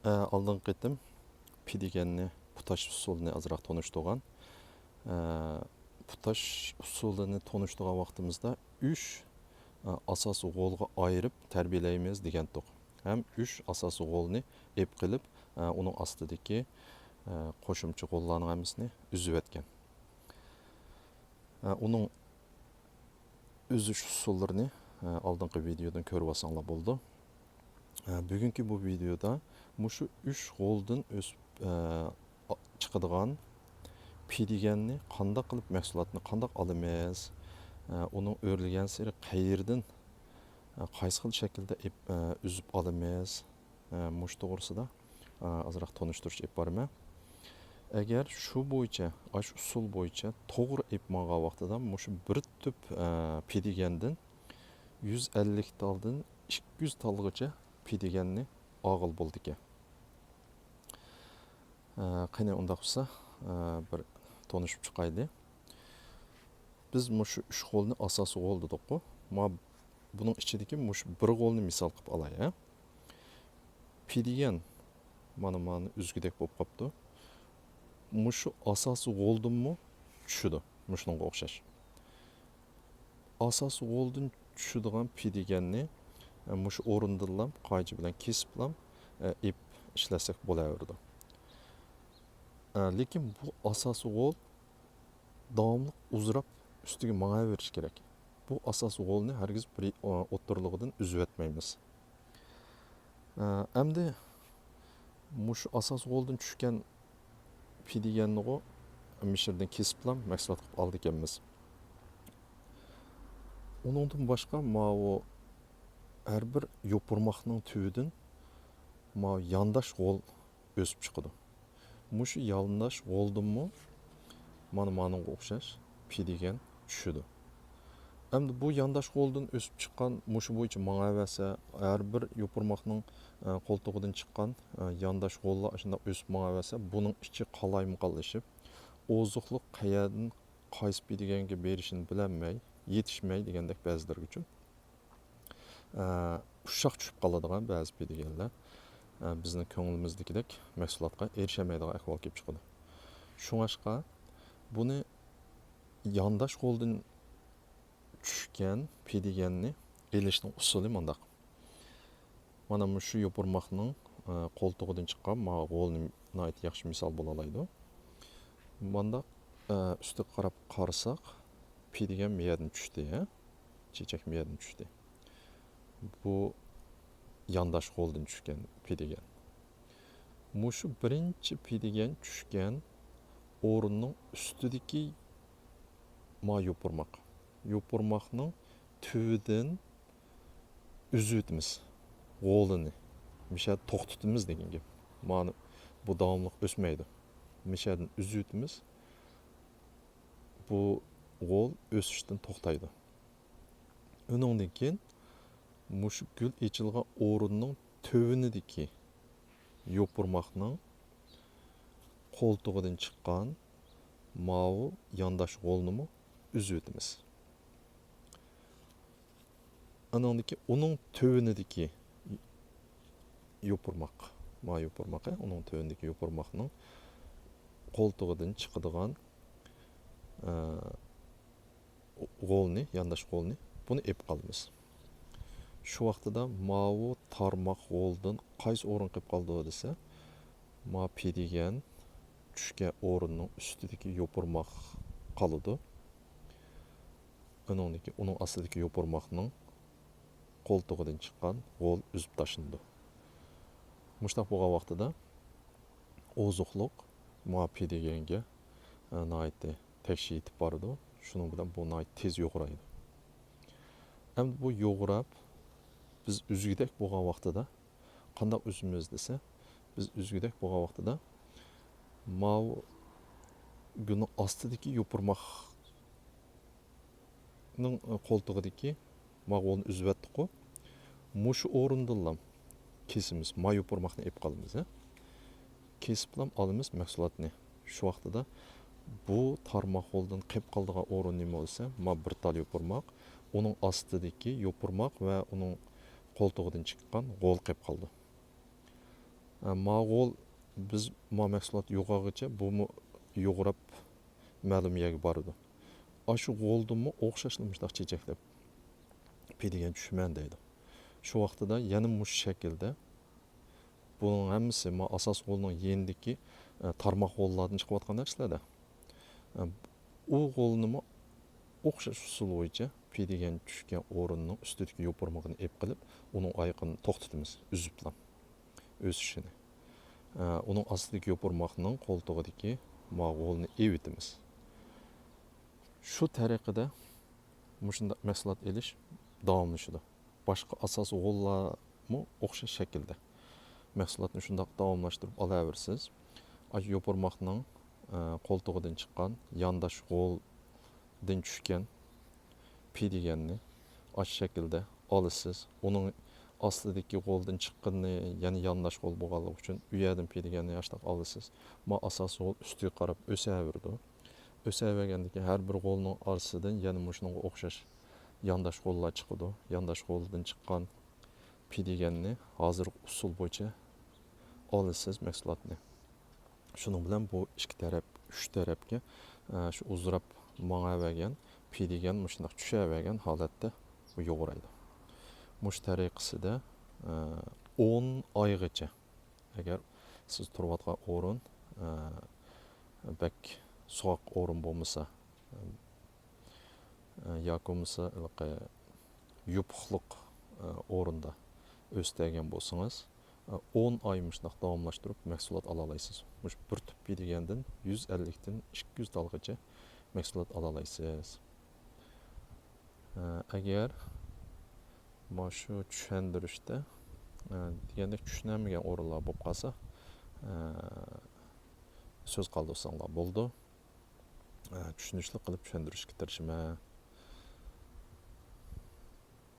Алдыңғы кетім пидегенni putash usulini azırak tonuştuğan. Putash usulini tonuştuğan vaqtimizda 3 asasy golga ayırıp terbiyeleymiz degan toq. Hem 3 asasy golni ep qilib, onun astidagi qo'shimcha gollarning hammasini üzüp etgan. Onun üzüş usullarini aldığınki videodan ko'rib olsanglar bo'ldi. Bugungi bu videoda mushu 3 goldan o'sib chiqadigan pidegенni qanday qilib mahsulotni qanday olamiz, uning o'rlagan sari qayerdan qaysi xil shaklda üzüp olamiz, mush to'g'risida azroq tonishtirish ep boraman. Agar shu bo'yicha, ash usul bo'yicha to'g'ri ep olgan vaqtida mushu bir tüp pidegendan 150 taldan 200 talgacha pidegenni og'il bo'ldi ekan. Qani undaq bo'lsa, bir tonuşup chiqayli. Biz mushu 3 golni asosiy gol dedik-ku. Buning ichidagi mushu bir golni misol qilib olay. Pidegen mana üzgüdek bo'lib qopti. Mushu asosiy goldanmi tushdi, mushunga o'xshash. Asosiy goldan tushadigan pidegenni mushu o'rindilam qaychi bilan kesiblam ip ishlasak bo'laverdi. Lekin bu asosiy gol davomli uzrab ustiga mangaverish kerak. Bu asosiy golni hargiz bir o'ttirligidan uzib etmaymiz. Endi mushu asosiy goldan tushgan pidegenni mishirdan kesiblam mahsulot qilib oldik ekanmiz. Uningdan boshqa har bir yopurmoqning tubidan yandash gol o'sib chiqadi. Mushu yandash goldanmi mana o'xshash pidegen tushdi. Endi bu yandash goldan o'sib chiqqan mushu bo'yicha mangavasa har bir yopurmoqning qo'ltig'idan chiqqan yandash gollar shunda o'sib mangavasa buning ichi qalaymiqallashib, ozuqliq qayerdan qaysi pidegenga berishini bilolmay, yetishmay degandek ba'zilar uchun ushshoq tushib qoladigan ba'zi pidegenlar bizning ko'nglimizdagidek mahsulotga erishamaydigan ahvol kelib chiqadi. Shunga buni yandash goldan tushgan pidegenni elishning usuli mundaq. Mana shu yopurmoqning qo'ltig'idan chiqqan golni nihoyat yaxshi misol bo'la oladi. Bunda ustiga qarab qarasak, pidegen miyadan tushdi, chechak miyadan tushdi. Bu yandash goldan tushgan pidegen. Mushu birinchi pidegen tushgan o'rinning ustidagi yopurmoq. Yopurmoqning tubidan üzütimiz golini. Misha to'xtatimiz degan gap. Mana bu davomli o'smaydi. Mishadan üzütimiz bu gol o'sishdan to'xtaydi. Uningdan keyin mushu gul echilgan o'rinning tubinidagi yopurmoqning qo'ltig'idan chiqqan yandash golni üzütimiz. Anandaki onun tövünüdeki yopurmak, yopurmak, onun tövünüdeki yopurmakның qo'ltig'idan chiqadigan golni, yandash golni buni ep qolamiz. Shu vaqtida tarmoq goldan qaysi o'rin qilib qoldi desa, pidegen tushgan o'rinning ustidagi yopurmoq qoladi. Onun astidagi yopurmoqning qo'ltig'idan chiqqan gol üzüp tashlandi. Mushtaq bo'lgan vaqtida ozuqliq pidegenga nihoyat tekshi yetib boradi. Shuning bilan bu nihoyat tez yo'g'raydi. Endi bu yo'g'rab biz üzgüdek bo'lgan vaqtida qanday üzümüz desa, biz üzgüdek bo'lgan vaqtida buning astidagi yopurmoqning qo'ltig'idagi golni üzüp etdik-ku. Mushu o'rindilam kesimiz, yopurmoqni ep qolamiz. Kesiblam olamiz mahsulotni. Shu vaqtida bu tarmoq goldan qilib qoldigan o'rin nima bo'lsa, bir tal yopurmoq, uning astidagi yopurmoq va uning qo'ltig'idan chiqqan gol qilib qoldi. Mağol biz ma mahsulot yo'g'ag'icha bu yo'g'rab ma'lum yerga boradi. Shu g'oldimi o'xshashli mushtaq chechaklab pedigan tushman deydi. Shu vaqtida yana mush shaklda buning hammasi ma asos g'olning yendiki tarmoq g'ollardan chiqayotgan narsalarda. U g'olni o'xshash usul bo'yicha pedigan tushgan o'rinning ustidagi yo'pirmog'ini ep qilib, uning oyoqini to'xtatamiz, uziblam o'sishini. Uning ostidagi yo'pirmoqning qo'ltig'idagi mag'olni evitimiz. Shu tariqada mushunda mahsulot elish davomlashadi. Boshqa asos g'ollarmi o'xshash shaklda mahsulotni shundoq davomlashtirib olaversiz. Ay yo'pirmoqning qo'ltig'idan chiqqan yondosh g'oldan tushgan pediganni ash shaklda olasiz. Uning ostidagi g'oldan chiqqanini yana yondosh g'ol bo'lganligi uchun u yerdan pediganni yashtaq olasiz. Ma asos g'ol ustiga qarab o'saverdi. O'savergandan keyin har bir g'olning orasidan yana shunga o'xshash yondosh g'ollar chiqadi. Yondosh g'oldan chiqqan pediganni hozir usul bo'yicha olasiz mahsulotni. Shuning bilan bu ikki taraf, uch tarafga shu uzrab mang'avergan pedigan shundoq tushavergan holatda bu yo'g'raydi. Mush tariqasida 10 oygacha agar siz turayotgan o'rin bak so'q o'rin bo'lmasa yoki bo'lmasa yupuqliq o'rinda o'stirgan bo'lsangiz 10 oy shundoq davomlashtirib mahsulot ola olasiz. Mush bir tub pedigandan 150 dan 200 dalgacha mahsulot ola olasiz. Agar mana shu tushuntirishda degandek tushunamagan o'rinlar bo'lib qolsa so'z qoldirsanglar bo'ldi. Tushunishli qilib tushuntirishga tirishaman.